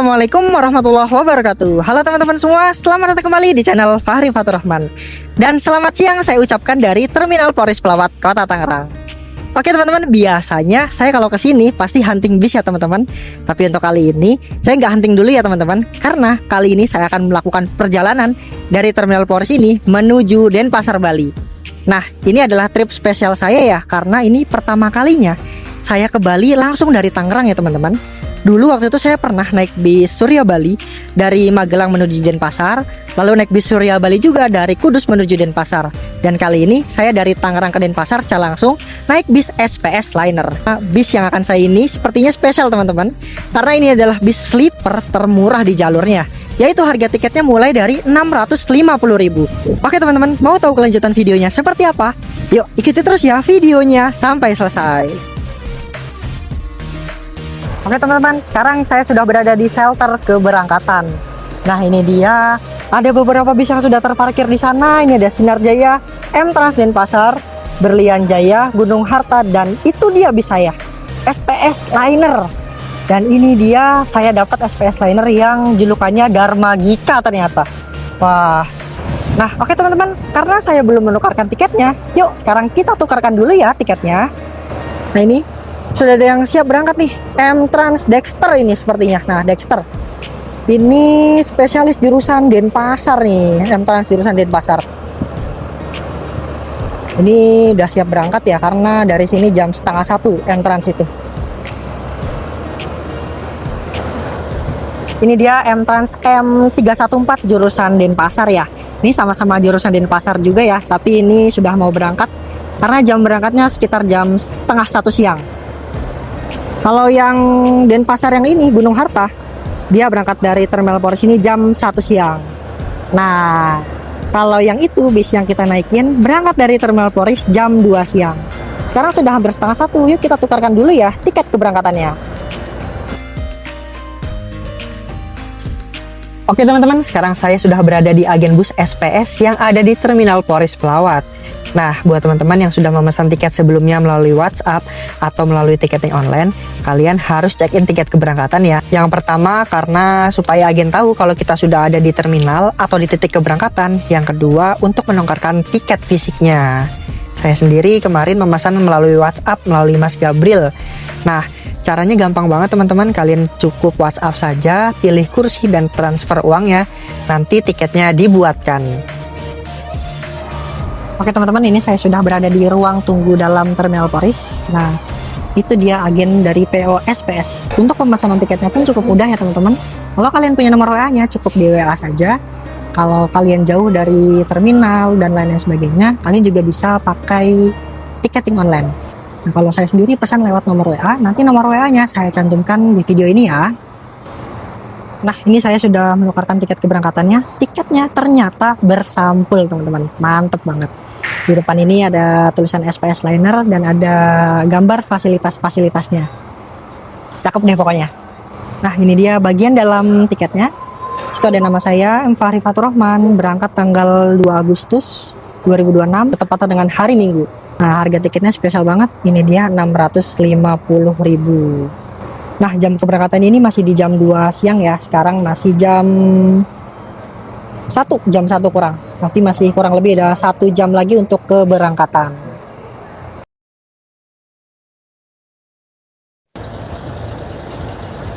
Assalamualaikum warahmatullahi wabarakatuh. Halo teman-teman semua, selamat datang kembali di channel Fahri Fatur Rahman. Dan selamat siang saya ucapkan dari Terminal Polres Pelawat, Kota Tangerang. Oke teman-teman, biasanya saya kalau kesini pasti hunting bis ya teman-teman. Tapi untuk kali ini saya nggak hunting dulu ya teman-teman, karena kali ini saya akan melakukan perjalanan dari Terminal Polres ini menuju Denpasar, Bali. Nah, ini adalah trip spesial saya ya, karena ini pertama kalinya saya ke Bali langsung dari Tangerang ya teman-teman. Dulu waktu itu saya pernah naik bis Surya Bali dari Magelang menuju Denpasar, lalu naik bis Surya Bali juga dari Kudus menuju Denpasar. Dan kali ini saya dari Tangerang ke Denpasar secara langsung naik bis SPS Liner. Nah, bis yang akan saya ini sepertinya spesial teman-teman, karena ini adalah bis sleeper termurah di jalurnya, yaitu harga tiketnya mulai dari 650.000. Oke teman-teman, mau tahu kelanjutan videonya seperti apa? Yuk ikuti terus ya videonya sampai selesai. Oke teman-teman, sekarang saya sudah berada di shelter keberangkatan. Nah ini dia, ada beberapa bis yang sudah terparkir di sana. Ini ada Sinar Jaya, M Trans Denpasar, Berlian Jaya, Gunung Harta, dan itu dia bis saya, SPS Liner. Dan ini dia, saya dapat SPS Liner yang julukannya Dharma Gika ternyata. Wah. Nah oke teman-teman, karena saya belum menukarkan tiketnya, yuk sekarang kita tukarkan dulu ya tiketnya. Nah ini sudah ada yang siap berangkat nih, M Trans Dexter ini sepertinya. Nah Dexter ini spesialis jurusan Denpasar nih, M Trans jurusan Denpasar. Ini udah siap berangkat ya, karena dari sini jam 12:30 M Trans itu. Ini dia M Trans M314 jurusan Denpasar ya. Ini sama-sama jurusan Denpasar juga ya, tapi ini sudah mau berangkat karena jam berangkatnya sekitar jam 12:30 siang. Kalau yang Denpasar yang ini, Gunung Harta, dia berangkat dari Terminal Polres ini jam 1 siang. Nah, kalau yang itu bis yang kita naikin berangkat dari Terminal Polres jam 2 siang. Sekarang sudah hampir 12:30, yuk kita tukarkan dulu ya tiket keberangkatannya. Oke teman-teman, sekarang saya sudah berada di agen bus SPS yang ada di Terminal Polres Pelawat. Nah, buat teman-teman yang sudah memesan tiket sebelumnya melalui WhatsApp atau melalui tiketing online, kalian harus check-in tiket keberangkatan ya. Yang pertama, karena supaya agen tahu kalau kita sudah ada di terminal atau di titik keberangkatan. Yang kedua, untuk menukarkan tiket fisiknya. Saya sendiri kemarin memesan melalui WhatsApp melalui Mas Gabriel. Nah, caranya gampang banget teman-teman. Kalian cukup WhatsApp saja, pilih kursi dan transfer uang ya. Nanti tiketnya dibuatkan. Oke teman-teman, ini saya sudah berada di ruang tunggu dalam Terminal Polres. Nah, itu dia agen dari PO SPS. Untuk pemesanan tiketnya pun cukup mudah ya teman-teman. Kalau kalian punya nomor WA-nya, cukup di WA saja. Kalau kalian jauh dari terminal dan lain-lain sebagainya, kalian juga bisa pakai tiketing online. Nah, kalau saya sendiri pesan lewat nomor WA, nanti nomor WA-nya saya cantumkan di video ini ya. Nah, ini saya sudah menukarkan tiket keberangkatannya. Tiketnya ternyata bersampul teman-teman, mantep banget. Di depan ini ada tulisan SPS Liner dan ada gambar fasilitas-fasilitasnya. Cakep deh pokoknya. Nah ini dia bagian dalam tiketnya. Situ ada nama saya, M Fahri Fatur Rahman, berangkat tanggal 2 Agustus 2026, bertepatan dengan hari Minggu. Nah harga tiketnya spesial banget, ini dia 650.000. Nah jam keberangkatan ini masih di jam 2 siang ya. Sekarang masih jam 1 kurang. Nanti masih kurang lebih ada 1 jam lagi untuk keberangkatan.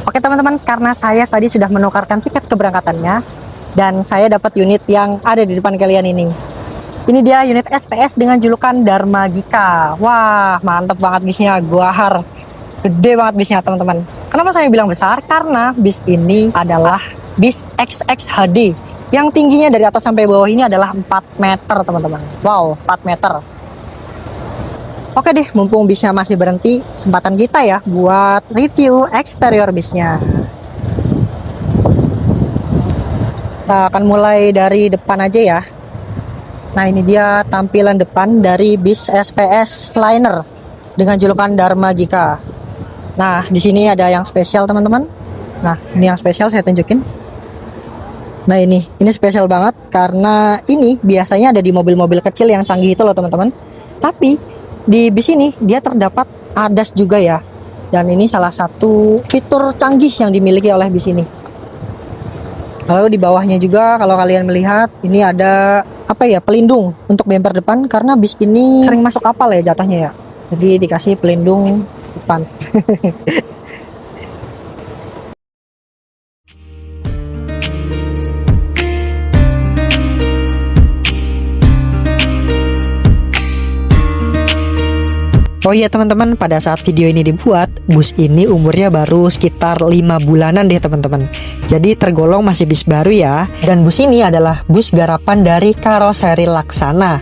Oke teman-teman, karena saya tadi sudah menukarkan tiket keberangkatannya dan saya dapat unit yang ada di depan kalian ini. Ini dia unit SPS dengan julukan Dharma Gika. Wah, mantep banget bisnya, guahar. Gede banget bisnya teman-teman. Kenapa saya bilang besar? Karena bis ini adalah bis XXHD. Yang tingginya dari atas sampai bawah ini adalah 4 meter teman-teman. Wow, 4 meter. Oke deh, mumpung bisnya masih berhenti, kesempatan kita ya buat review eksterior bisnya. Kita akan mulai dari depan aja ya. Nah ini dia tampilan depan dari bis SPS Liner dengan julukan Dharma Gika. Nah di sini ada yang spesial teman-teman. Nah ini yang spesial saya tunjukin. Nah ini spesial banget karena ini biasanya ada di mobil-mobil kecil yang canggih itu loh teman-teman. Tapi di bis ini dia terdapat ADAS juga ya. Dan ini salah satu fitur canggih yang dimiliki oleh bis ini. Lalu di bawahnya juga kalau kalian melihat ini ada apa ya, pelindung untuk bumper depan karena bis ini sering masuk kapal ya jatuhnya ya. Jadi dikasih pelindung depan. Oh iya teman-teman, pada saat video ini dibuat, bus ini umurnya baru sekitar 5 bulanan deh teman-teman. Jadi tergolong masih bis baru ya. Dan bus ini adalah bus garapan dari Karoseri Laksana.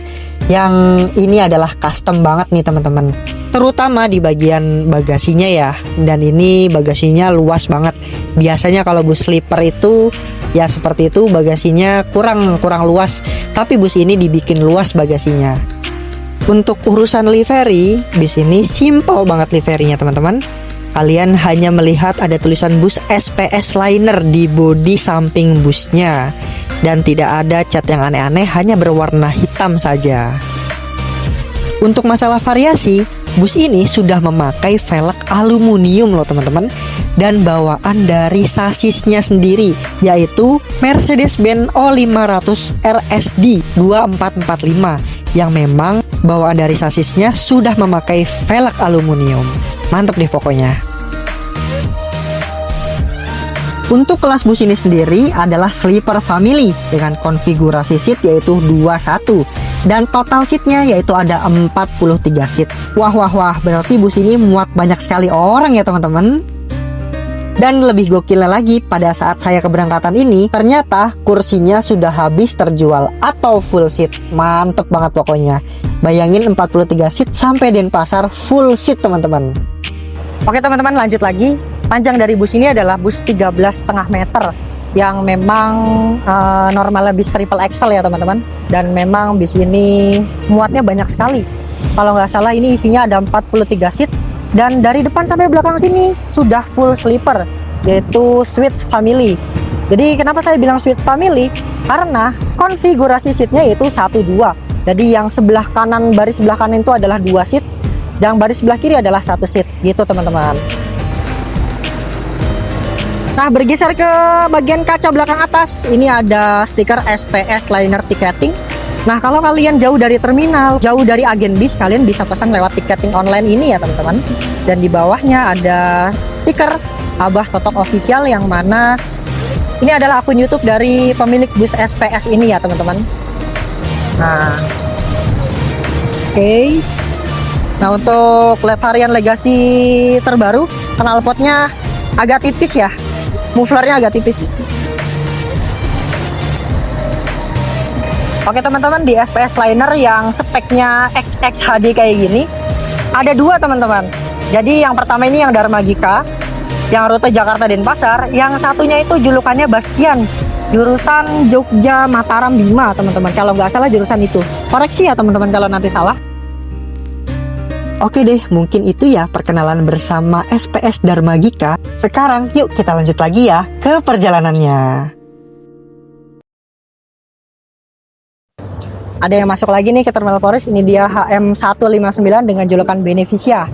Yang ini adalah custom banget nih teman-teman. Terutama di bagian bagasinya ya. Dan ini bagasinya luas banget. Biasanya kalau bus sleeper itu ya seperti itu, bagasinya kurang luas. Tapi bus ini dibikin luas bagasinya. Untuk urusan livery, bis ini simple banget liverynya teman-teman. Kalian hanya melihat ada tulisan bus SPS Liner di bodi samping busnya. Dan tidak ada cat yang aneh-aneh, hanya berwarna hitam saja. Untuk masalah variasi, bus ini sudah memakai velg aluminium loh teman-teman. Dan bawaan dari sasisnya sendiri, yaitu Mercedes-Benz O500 RSD 2445. Yang memang bawaan dari sasisnya sudah memakai velg aluminium. Mantap deh pokoknya. Untuk kelas bus ini sendiri adalah sleeper family dengan konfigurasi seat yaitu 21 dan total seatnya yaitu ada 43 seat. Wah, berarti bus ini muat banyak sekali orang ya teman-teman. Dan lebih gokilnya lagi, pada saat saya keberangkatan ini ternyata kursinya sudah habis terjual atau full seat. Mantep banget pokoknya. Bayangin 43 seat sampai Denpasar full seat teman-teman. Oke teman-teman, lanjut lagi. Panjang dari bus ini adalah bus 13,5 meter yang memang normalnya bis triple axle ya teman-teman. Dan memang bis ini muatnya banyak sekali. Kalau nggak salah ini isinya ada 43 seat. Dan dari depan sampai belakang sini sudah full sleeper, yaitu Suite Family. Jadi kenapa saya bilang Suite Family? Karena konfigurasi seatnya yaitu 1-2. Jadi yang sebelah kanan, baris sebelah kanan itu adalah 2 seat, dan baris sebelah kiri adalah 1 seat, gitu teman-teman. Nah, bergeser ke bagian kaca belakang atas, ini ada stiker SPS Liner Ticketing. Nah, kalau kalian jauh dari terminal, jauh dari agen bis, kalian bisa pesan lewat tiketing online ini ya teman-teman. Dan di bawahnya ada stiker Abah Totok Official yang mana ini adalah akun YouTube dari pemilik bus SPS ini ya teman-teman. Nah, oke. Nah, untuk varian Legacy terbaru, knalpotnya agak tipis ya, mufflernya agak tipis. Oke teman-teman, di SPS Liner yang speknya XXHD kayak gini ada 2 teman-teman. Jadi yang pertama ini yang Dharma Gika, yang rute Jakarta Denpasar. Yang satunya itu julukannya Bastian, jurusan Jogja Mataram Bima teman-teman. Kalau nggak salah jurusan itu. Koreksi ya teman-teman kalau nanti salah. Oke deh, mungkin itu ya perkenalan bersama SPS Dharma Gika. Sekarang yuk kita lanjut lagi ya ke perjalanannya. Ada yang masuk lagi nih ke Terminal Polres. Ini dia HM159 dengan julukan Beneficia.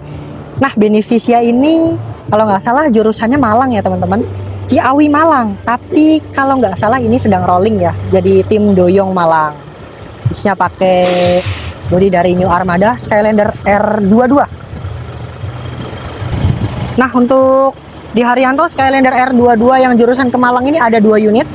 Nah, Beneficia ini kalau nggak salah jurusannya Malang ya teman-teman. Ciawi Malang. Tapi kalau nggak salah ini sedang rolling ya. Jadi tim Doyong Malang. Bisnya pakai bodi dari New Armada Skylander R22. Nah, untuk di Haryanto Skylander R22 yang jurusan ke Malang ini ada 2 unit.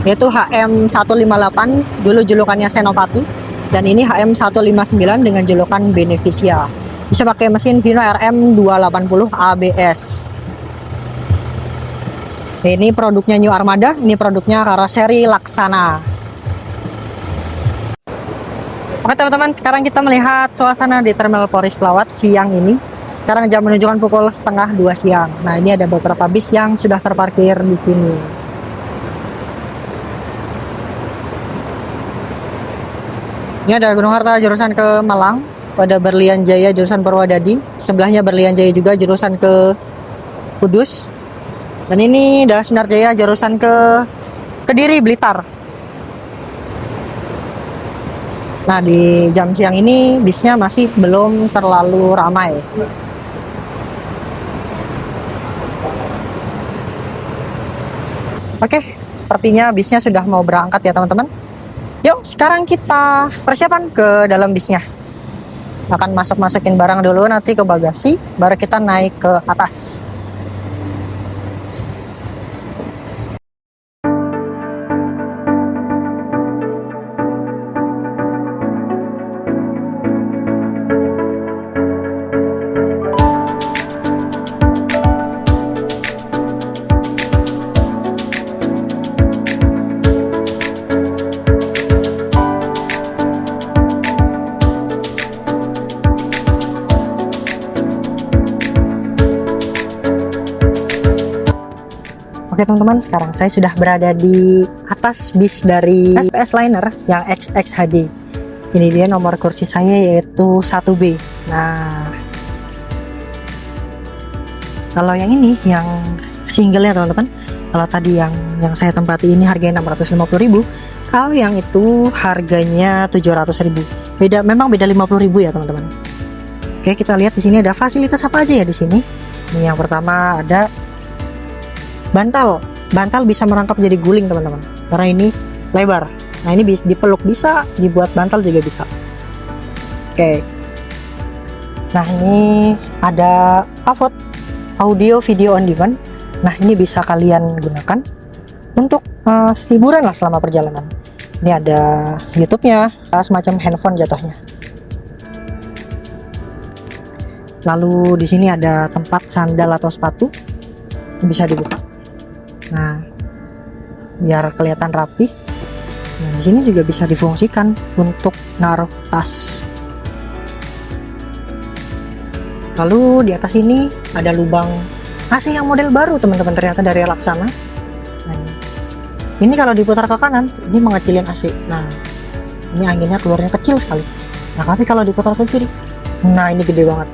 Yaitu HM158, dulu julukannya Senopati, dan ini HM159 dengan julukan Beneficia. Bisa pakai mesin Hino RM280 ABS. Ini produknya New Armada, ini produknya Karoseri Laksana. Oke teman-teman, sekarang kita melihat suasana di Terminal Polres Pelawat siang ini. Sekarang jam menunjukkan pukul 1:30 siang. Nah, ini ada beberapa bis yang sudah terparkir di sini. Ini ada Gunung Harta jurusan ke Malang, pada Berlian Jaya jurusan Purwodadi, sebelahnya Berlian Jaya juga jurusan ke Kudus. Dan ini ada Sinar Jaya jurusan ke Kediri Blitar. Nah, di jam siang ini bisnya masih belum terlalu ramai. Oke, sepertinya bisnya sudah mau berangkat ya teman-teman. Yuk sekarang kita persiapan ke dalam bisnya. Akan masukin barang dulu, nanti ke bagasi, baru kita naik ke atas. Oke teman-teman, sekarang saya sudah berada di atas bis dari SPS Liner yang XXHD. Ini dia nomor kursi saya, yaitu 1B. Nah, kalau yang ini yang single ya teman-teman. Kalau tadi yang saya tempati ini harganya 650.000. Kalau yang itu harganya 700.000. Memang beda 50.000 ya teman-teman. Oke, kita lihat di sini ada fasilitas apa aja ya di sini. Ini yang pertama ada bantal bisa merangkap jadi guling teman-teman, karena ini lebar. Nah, ini dipeluk bisa, dibuat bantal juga bisa. Oke. Nah, ini ada AVOD, audio video on demand. Nah, ini bisa kalian gunakan untuk hiburan lah selama perjalanan. Ini ada YouTube-nya, semacam handphone jatuhnya. Lalu di sini ada tempat sandal atau sepatu, bisa dibuka. Nah, biar kelihatan rapi. Nah, di sini juga bisa difungsikan untuk naruh tas. Lalu di atas ini ada lubang AC yang model baru teman-teman, ternyata dari Laksana. Nah, ini kalau diputar ke kanan, ini mengecilin AC. Nah, ini anginnya keluarnya kecil sekali. Nah, tapi kalau diputar ke kiri, nah ini gede banget.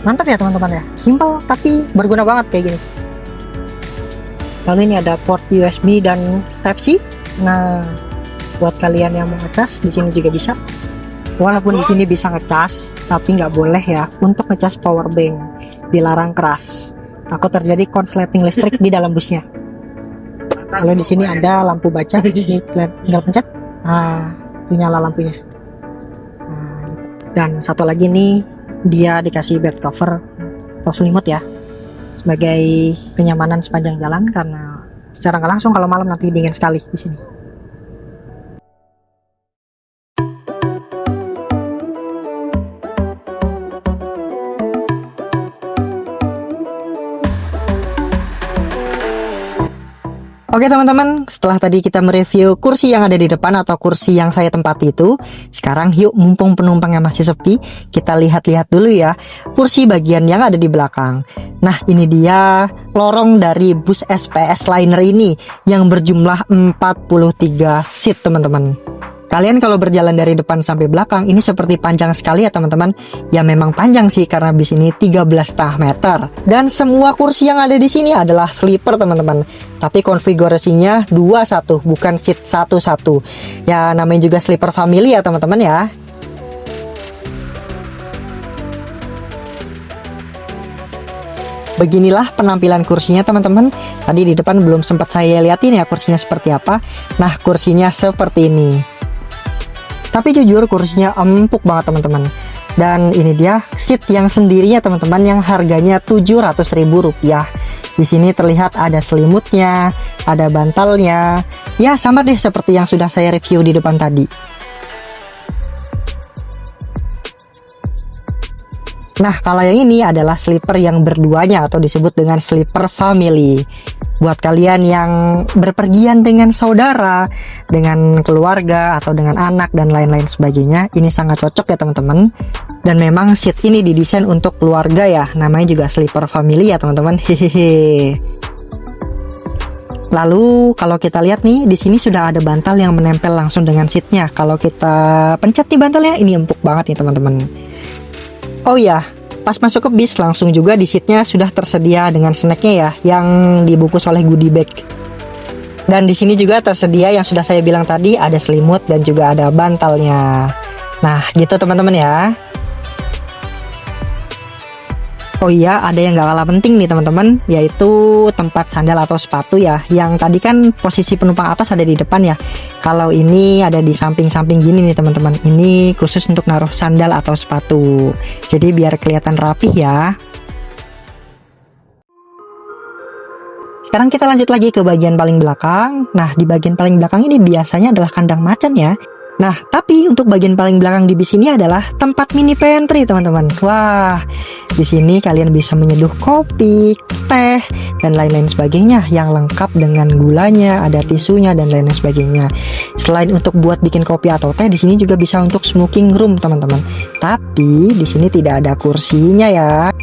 Mantap ya teman-teman ya, simple tapi berguna banget kayak gini. Lalu ini ada port USB dan Type-C. Nah, buat kalian yang mau ngecas, di sini juga bisa. Walaupun di sini bisa ngecas, tapi nggak boleh ya untuk ngecas power bank. Dilarang keras. Takut terjadi konsleting listrik di dalam busnya. Kalau di sini ada lampu baca, ini tinggal pencet. Nah, itu nyala lampunya. Nah, dan satu lagi nih, dia dikasih bed cover atau selimut ya, sebagai kenyamanan sepanjang jalan, karena secara nggak langsung kalau malam nanti dingin sekali di sini. Oke teman-teman, setelah tadi kita mereview kursi yang ada di depan atau kursi yang saya tempati itu, sekarang yuk mumpung penumpangnya masih sepi, kita lihat-lihat dulu ya kursi bagian yang ada di belakang. Nah, ini dia lorong dari bus SPS Liner ini yang berjumlah 43 seat teman-teman. Kalian kalau berjalan dari depan sampai belakang ini seperti panjang sekali ya teman-teman. Ya memang panjang sih karena bis ini 13,5 meter. Dan semua kursi yang ada di sini adalah sleeper teman-teman. Tapi konfigurasinya 2-1 bukan seat 1-1. Ya namanya juga sleeper family ya teman-teman ya. Beginilah penampilan kursinya teman-teman. Tadi di depan belum sempat saya liatin ya kursinya seperti apa. Nah, kursinya seperti ini. Tapi jujur kursinya empuk banget teman-teman. Dan ini dia seat yang sendirinya teman-teman yang harganya Rp700.000. Di sini terlihat ada selimutnya, ada bantalnya. Ya sama deh seperti yang sudah saya review di depan tadi. Nah, kalau yang ini adalah sleeper yang berduanya atau disebut dengan sleeper family. Buat kalian yang berpergian dengan saudara, dengan keluarga, atau dengan anak, dan lain-lain sebagainya, ini sangat cocok ya teman-teman. Dan memang seat ini didesain untuk keluarga ya, namanya juga sleeper family ya teman-teman. Hehehe. Lalu kalau kita lihat nih, di sini sudah ada bantal yang menempel langsung dengan seatnya. Kalau kita pencet nih bantalnya, ini empuk banget nih teman-teman. Oh iya, pas masuk ke bis langsung juga di seatnya sudah tersedia dengan snacknya ya, yang dibungkus oleh goodie bag. Dan di sini juga tersedia yang sudah saya bilang tadi, ada selimut dan juga ada bantalnya. Nah gitu teman-teman ya. Oh iya, ada yang gak kalah penting nih teman-teman, yaitu tempat sandal atau sepatu ya. Yang tadi kan posisi penumpang atas ada di depan ya. Kalau ini ada di samping-samping gini nih teman-teman. Ini khusus untuk naruh sandal atau sepatu. Jadi biar kelihatan rapih ya. Sekarang kita lanjut lagi ke bagian paling belakang. Nah, di bagian paling belakang ini biasanya adalah kandang macan ya. Nah, tapi untuk bagian paling belakang di bis ini adalah tempat mini pantry, teman-teman. Wah, di sini kalian bisa menyeduh kopi, teh, dan lain-lain sebagainya yang lengkap dengan gulanya, ada tisunya dan lain-lain sebagainya. Selain untuk buat bikin kopi atau teh, di sini juga bisa untuk smoking room, teman-teman. Tapi di sini tidak ada kursinya ya.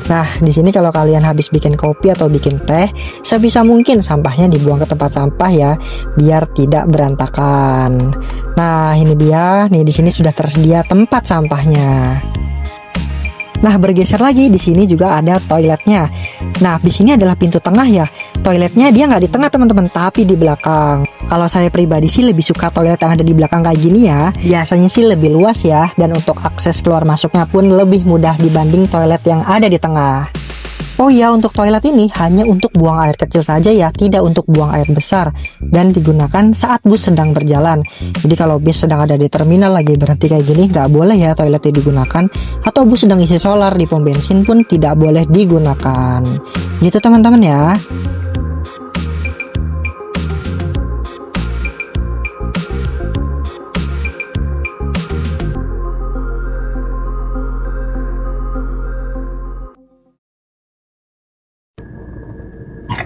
Nah, di sini kalau kalian habis bikin kopi atau bikin teh, sebisa mungkin sampahnya dibuang ke tempat sampah ya, biar tidak berantakan. Nah, ini dia, nih di sini sudah tersedia tempat sampahnya. Nah, bergeser lagi, di sini juga ada toiletnya. Nah, di sini adalah pintu tengah ya. Toiletnya dia nggak di tengah teman-teman, tapi di belakang. Kalau saya pribadi sih lebih suka toilet yang ada di belakang kayak gini ya. Biasanya sih lebih luas ya, dan untuk akses keluar masuknya pun lebih mudah dibanding toilet yang ada di tengah. Oh ya, untuk toilet ini hanya untuk buang air kecil saja ya, tidak untuk buang air besar, dan digunakan saat bus sedang berjalan. Jadi kalau bus sedang ada di terminal lagi berhenti kayak gini, nggak boleh ya toiletnya digunakan. Atau bus sedang isi solar di pom bensin pun tidak boleh digunakan. Gitu teman-teman ya.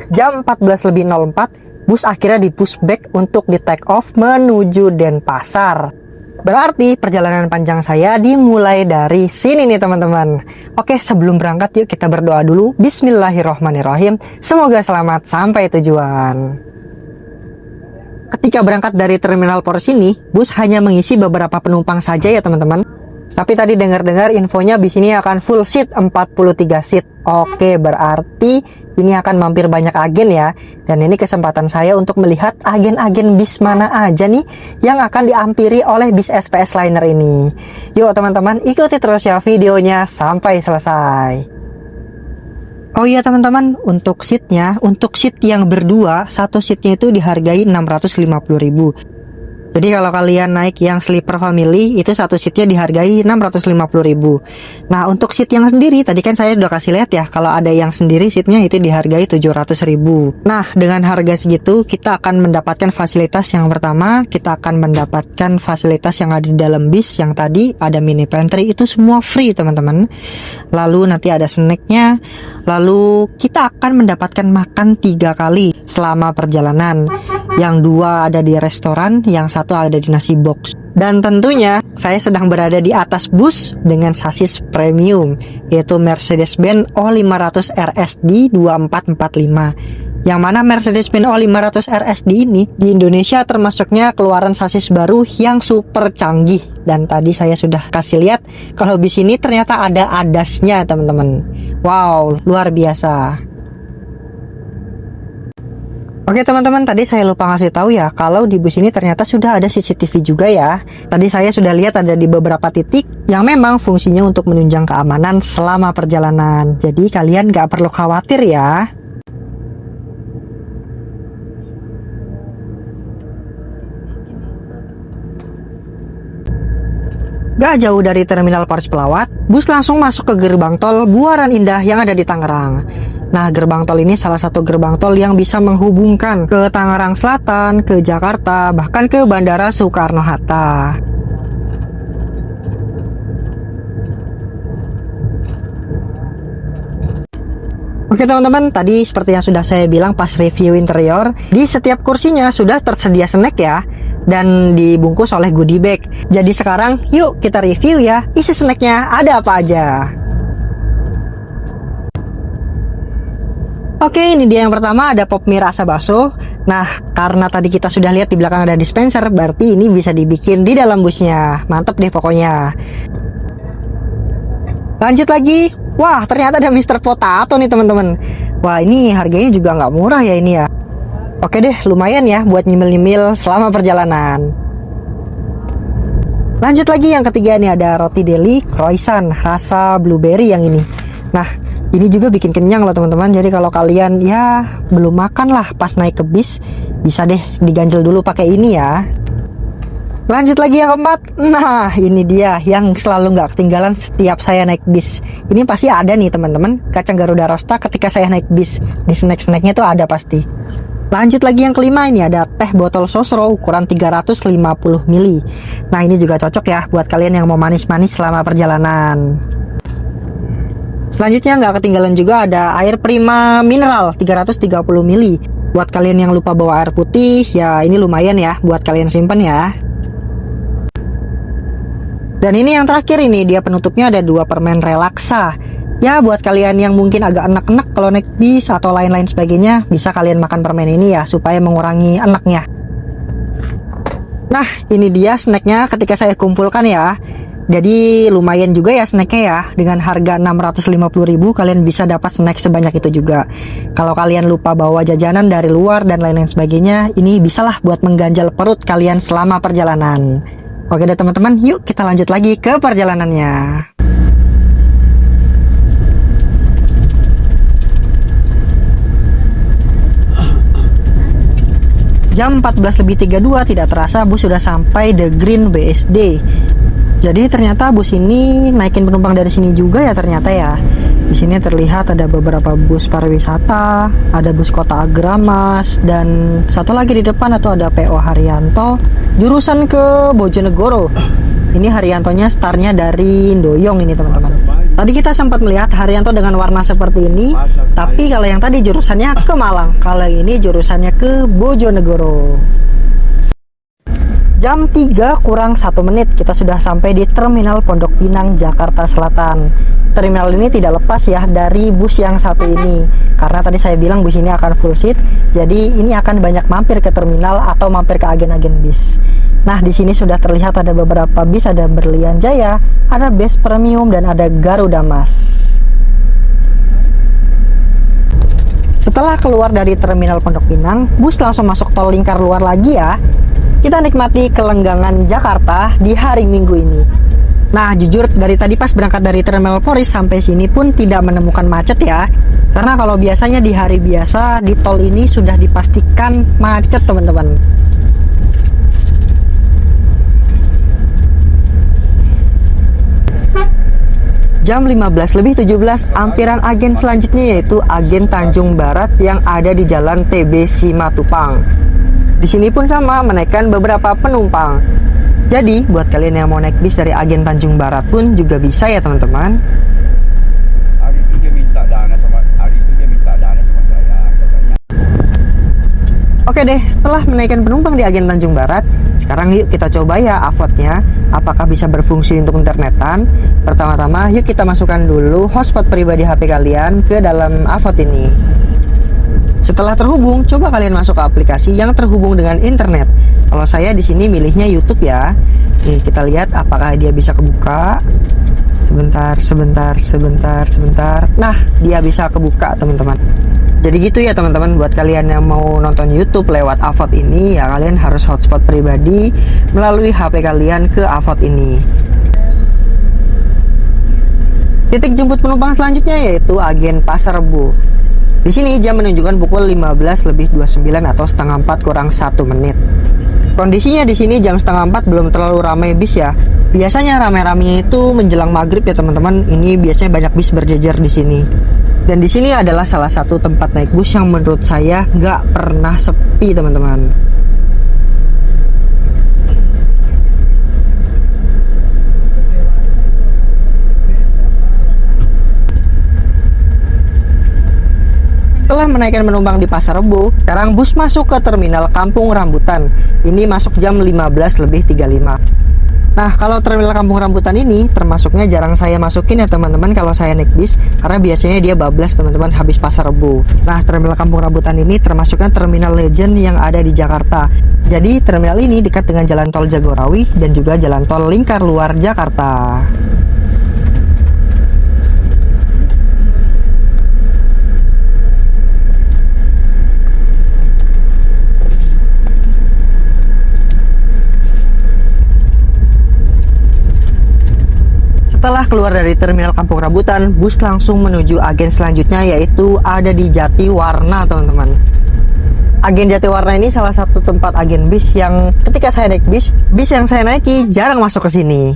Jam 14.04, bus akhirnya di pushback untuk di take off menuju Denpasar. Berarti perjalanan panjang saya dimulai dari sini nih teman-teman. Oke, sebelum berangkat yuk kita berdoa dulu. Bismillahirrohmanirrohim. Semoga selamat sampai tujuan. Ketika berangkat dari Terminal Poros ini, bus hanya mengisi beberapa penumpang saja ya teman-teman. Tapi tadi dengar-dengar infonya bis ini akan full seat, 43 seat. Oke, berarti ini akan mampir banyak agen ya. Dan ini kesempatan saya untuk melihat agen-agen bis mana aja nih yang akan diampiri oleh bis SPS Liner ini. Yuk teman-teman, ikuti terus ya videonya sampai selesai. Oh iya teman-teman, untuk seatnya, untuk seat yang berdua, satu seatnya itu dihargai 650.000. Jadi kalau kalian naik yang sleeper family, itu satu seatnya dihargai 650.000. Nah, untuk seat yang sendiri, tadi kan saya udah kasih lihat ya, kalau ada yang sendiri seatnya itu dihargai 700.000. Nah, dengan harga segitu, kita akan mendapatkan fasilitas yang pertama, kita akan mendapatkan fasilitas yang ada di dalam bis, yang tadi ada mini pantry, itu semua free teman-teman. Lalu nanti ada snacknya, lalu kita akan mendapatkan makan 3 kali selama perjalanan. Yang 2 ada di restoran, yang 1 ada di nasi box. Dan tentunya saya sedang berada di atas bus dengan sasis premium, yaitu Mercedes-Benz O500 RSD 2445. Yang mana Mercedes-Benz O500 RSD ini di Indonesia termasuknya keluaran sasis baru yang super canggih. Dan tadi saya sudah kasih lihat kalau di sini ternyata ada ADAS-nya teman-teman. Wow, luar biasa. Oke teman-teman, tadi saya lupa ngasih tahu ya kalau di bus ini ternyata sudah ada CCTV juga ya. Tadi saya sudah lihat ada di beberapa titik yang memang fungsinya untuk menunjang keamanan selama perjalanan. Jadi kalian gak perlu khawatir ya. Gak jauh dari Terminal Poros Pelawat, bus langsung masuk ke gerbang tol Buaran Indah yang ada di Tangerang. Nah, gerbang tol ini salah satu gerbang tol yang bisa menghubungkan ke Tangerang Selatan, ke Jakarta, bahkan ke Bandara Soekarno-Hatta. Oke teman-teman, tadi seperti yang sudah saya bilang pas review interior, di setiap kursinya sudah tersedia snack ya, dan dibungkus oleh goodie bag. Jadi sekarang yuk kita review ya, isi snacknya ada apa aja. Oke, ini dia yang pertama, ada pop mie rasa bakso. Nah, karena tadi kita sudah lihat di belakang ada dispenser, berarti ini bisa dibikin di dalam busnya. Mantep deh pokoknya. Lanjut lagi. Wah, ternyata ada Mr. Potato nih teman-teman. Wah, ini harganya juga nggak murah ya ini ya. Oke deh, lumayan ya buat nyemil-nyemil selama perjalanan. Lanjut lagi yang ketiga nih, ada roti deli croissant rasa blueberry yang ini. Nah, Ini juga bikin kenyang loh teman-teman. Jadi kalau kalian ya belum makan lah pas naik ke bis, bisa deh diganjel dulu pakai ini ya. Lanjut lagi yang keempat. Nah, ini dia yang selalu nggak ketinggalan setiap saya naik bis. Ini pasti ada nih teman-teman, kacang Garuda Rosta ketika saya naik bis. Di snack-snacknya tuh ada pasti. Lanjut lagi yang kelima, ini ada teh botol sosro ukuran 350 ml. Nah, ini juga cocok ya buat kalian yang mau manis-manis selama perjalanan. Selanjutnya nggak ketinggalan juga ada air Prima mineral 330 ml. Buat kalian yang lupa bawa air putih, ya ini lumayan ya buat kalian simpen ya. Dan ini yang terakhir, ini dia penutupnya, ada 2 permen relaksa. Ya buat kalian yang mungkin agak enak-enak kalau naik bis atau lain-lain sebagainya, bisa kalian makan permen ini ya supaya mengurangi enaknya. Nah, ini dia snacknya ketika saya kumpulkan ya. Jadi lumayan juga ya snacknya ya. Dengan harga 650.000 kalian bisa dapat snack sebanyak itu juga. Kalau kalian lupa bawa jajanan dari luar dan lain-lain sebagainya, ini bisalah buat mengganjal perut kalian selama perjalanan. Oke deh teman-teman, yuk kita lanjut lagi ke perjalanannya. Jam 14.32 tidak terasa bus sudah sampai The Green BSD. Jadi ternyata bus ini naikin penumpang dari sini juga ya ternyata ya. Di sini terlihat ada beberapa bus pariwisata, ada bus Kota Agramas, dan satu lagi di depan itu ada PO Haryanto jurusan ke Bojonegoro. Ini Haryantonya startnya dari Ndoyong ini teman-teman. Tadi kita sempat melihat Haryanto dengan warna seperti ini, tapi kalau yang tadi jurusannya ke Malang, kalau ini jurusannya ke Bojonegoro. Jam 3 kurang 1 menit kita sudah sampai di Terminal Pondok Pinang, Jakarta Selatan. Terminal ini tidak lepas ya dari bus yang satu ini, karena tadi saya bilang bus ini akan full seat, jadi ini akan banyak mampir ke terminal atau mampir ke agen-agen bis. Nah, di sini sudah terlihat ada beberapa bis, ada Berlian Jaya, ada Best Premium, dan ada Garuda Mas. Setelah keluar dari Terminal Pondok Pinang, bus langsung masuk tol lingkar luar lagi ya. Kita nikmati kelenggangan Jakarta di hari Minggu ini. Nah, jujur dari tadi pas berangkat dari Terminal Poris sampai sini pun tidak menemukan macet ya. Karena kalau biasanya di hari biasa di tol ini sudah dipastikan macet teman-teman. Jam 15.17 ampiran agen selanjutnya yaitu agen Tanjung Barat yang ada di Jalan TB Simatupang. Di sini pun sama menaikkan beberapa penumpang. Jadi buat kalian yang mau naik bis dari agen Tanjung Barat pun juga bisa ya teman-teman. Hari itu dia minta dana sama saya katanya. Oke deh, setelah menaikkan penumpang di agen Tanjung Barat, sekarang yuk kita coba ya Avotnya, apakah bisa berfungsi untuk internetan. Pertama-tama yuk kita masukkan dulu hotspot pribadi HP kalian ke dalam Avot ini. Setelah terhubung, coba kalian masuk ke aplikasi yang terhubung dengan internet. Kalau saya di sini milihnya YouTube ya. Nih, kita lihat apakah dia bisa kebuka. Sebentar. Nah, dia bisa kebuka, teman-teman. Jadi gitu ya, teman-teman. Buat kalian yang mau nonton YouTube lewat Avot ini, ya kalian harus hotspot pribadi melalui HP kalian ke Avot ini. Titik jemput penumpang selanjutnya yaitu agen Pasar Rebo. Di sini jam menunjukkan pukul 15.29 atau setengah 4 kurang 1 menit. Kondisinya di sini jam setengah 4 belum terlalu ramai bis ya. Biasanya ramai-ramainya itu menjelang maghrib ya teman-teman. Ini biasanya banyak bis berjejer di sini. Dan di sini adalah salah satu tempat naik bus yang menurut saya nggak pernah sepi teman-teman. Setelah menaikkan penumpang di Pasar Rebo, sekarang bus masuk ke terminal Kampung Rambutan. Ini masuk jam 15.35. Nah, kalau terminal Kampung Rambutan ini termasuknya jarang saya masukin ya teman-teman kalau saya naik bis, karena biasanya dia bablas teman-teman habis Pasar Rebo. Nah, terminal Kampung Rambutan ini termasuknya terminal legend yang ada di Jakarta. Jadi terminal ini dekat dengan jalan tol Jagorawi dan juga jalan tol lingkar luar Jakarta. Setelah keluar dari terminal Kampung Rambutan, bus langsung menuju agen selanjutnya, yaitu ada di Jatiwarna, teman-teman. Agen Jatiwarna ini salah satu tempat agen bis yang ketika saya naik bis yang saya naiki jarang masuk ke sini.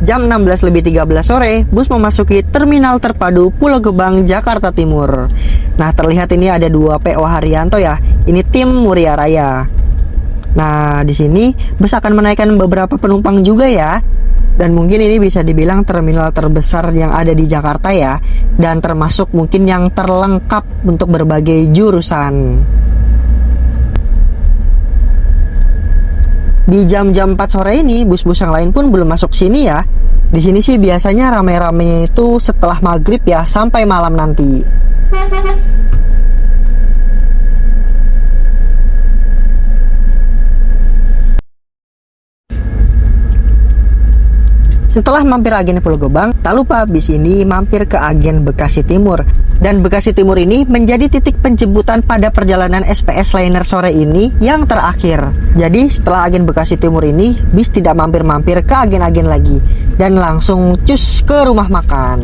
Jam 16.13 sore, bus memasuki Terminal Terpadu Pulau Gebang, Jakarta Timur. Nah, terlihat ini ada 2 PO Haryanto ya. Ini tim Muria Raya. Nah, di sini bus akan menaikkan beberapa penumpang juga ya. Dan mungkin ini bisa dibilang terminal terbesar yang ada di Jakarta ya. Dan termasuk mungkin yang terlengkap untuk berbagai jurusan. Di jam-jam 4 sore ini, bus-bus yang lain pun belum masuk sini ya. Di sini sih biasanya rame-ramenya itu setelah maghrib ya, sampai malam nanti. Setelah mampir agen Pulau Gebang, tak lupa bis ini mampir ke agen Bekasi Timur. Dan Bekasi Timur ini menjadi titik penjemputan pada perjalanan SPS Liner sore ini yang terakhir. Jadi setelah agen Bekasi Timur ini, bis tidak mampir-mampir ke agen-agen lagi dan langsung cus ke rumah makan.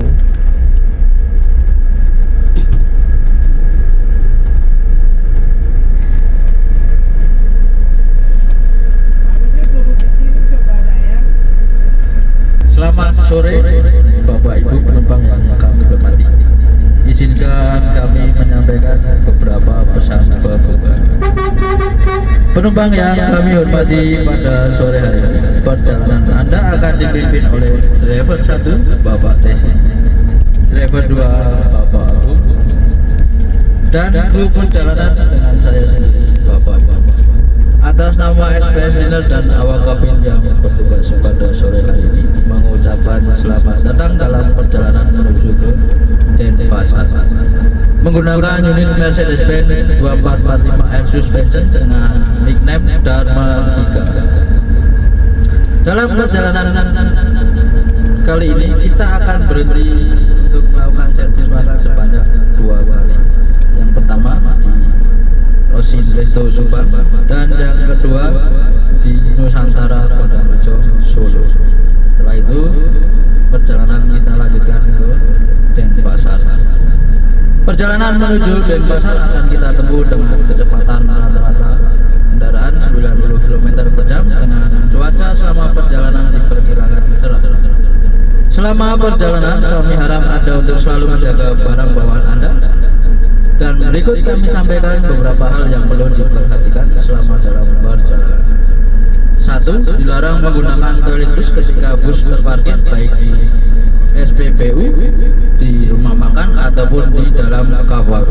Selamat sore Bapak Ibu penumpang yang kami hormati. Izinkan kami menyampaikan beberapa pesan pembuka. Penumpang yang kami hormati, pada sore hari ini perjalanan Anda akan dipimpin oleh driver 1 Bapak Tesi, driver 2 Bapak Agung, dan kru perjalanan dengan saya sendiri Bapak Ibu. Atas nama SPS Liner dan awak kabin yang bertugas pada sore hari ini, mengucapkan selamat datang dalam perjalanan menuju ke Denpasar menggunakan unit Mercedes-Benz 2445R Suspension dengan nickname Dharma Giga. Dalam perjalanan kali ini kita akan berhenti untuk melakukan servis makan sebanyak 2 kali. Yang pertama di Rosin Resto Subang dan yang kedua di Nusantara Kodamrejo Solo. Setelah itu perjalanan kita lanjutkan ke Denpasar. Perjalanan menuju Denpasar akan kita tempuh dengan kecepatan rata-rata kendaraan 90 km per jam dengan cuaca selama perjalanan diperkirakan cerah. Selama perjalanan kami harap Anda untuk selalu menjaga barang bawaan Anda. Dan berikut kami sampaikan beberapa hal yang perlu diperhatikan selama dalam perjalanan. 1. Dilarang menggunakan toilet bus ketika bus terparkir baik di SPBU, di rumah makan ataupun di dalam kawah.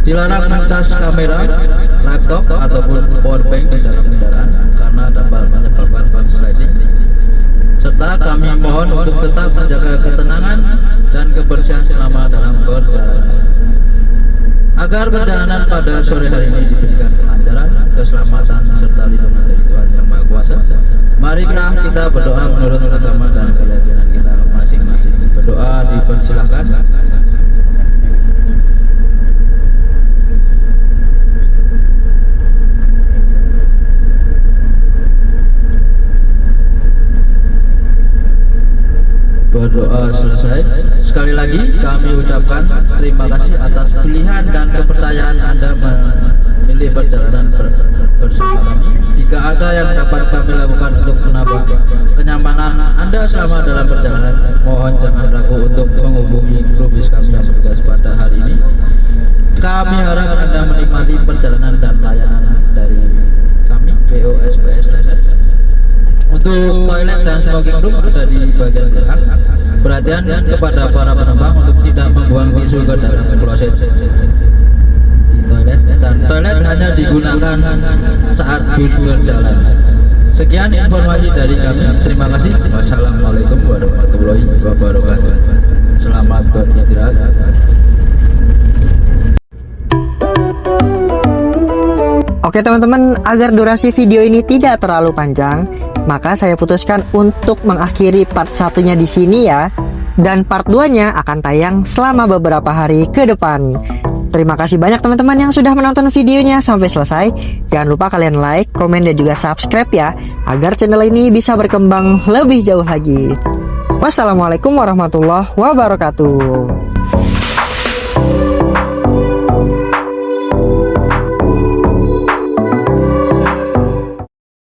Dilarang mencas kamera, laptop ataupun powerbank di dalam kendaraan karena dapat menyebabkan konsleting. Serta kami mohon untuk tetap menjaga ketenangan dan kebersihan selama dalam perjalanan. Agar perjalanan pada sore hari ini diberikan kelancaran, keselamatan, serta lindungan dari Tuhan Yang Maha Kuasa, marilah kita berdoa menurut agama dan keyakinan kita masing-masing. Berdoa dipersilahkan. Berdoa selesai. Sekali lagi kami ucapkan terima kasih atas pilihan dan kepercayaan Anda memilih perjalanan bersama kami. Jika ada yang dapat kami lakukan untuk menambah kenyamanan Anda selama dalam perjalanan, mohon jangan ragu untuk menghubungi kru bis kami yang bertugas pada hari ini. Kami harap Anda menikmati perjalanan dan layanan dari kami PO SPS Liner. Untuk toilet dan smoking room ada di bagian belakang. Perhatian kepada para penumpang untuk tidak membuang tisu ke dalam kloset di toilet, dan toilet hanya digunakan saat bus berjalan. Sekian informasi dari kami. Terima kasih. Wassalamualaikum warahmatullahi wabarakatuh. Selamat beristirahat. Oke teman-teman, agar durasi video ini tidak terlalu panjang, maka saya putuskan untuk mengakhiri part satunya di sini ya. Dan part 2-nya akan tayang selama beberapa hari ke depan. Terima kasih banyak teman-teman yang sudah menonton videonya sampai selesai. Jangan lupa kalian like, komen, dan juga subscribe ya, agar channel ini bisa berkembang lebih jauh lagi. Wassalamualaikum warahmatullahi wabarakatuh.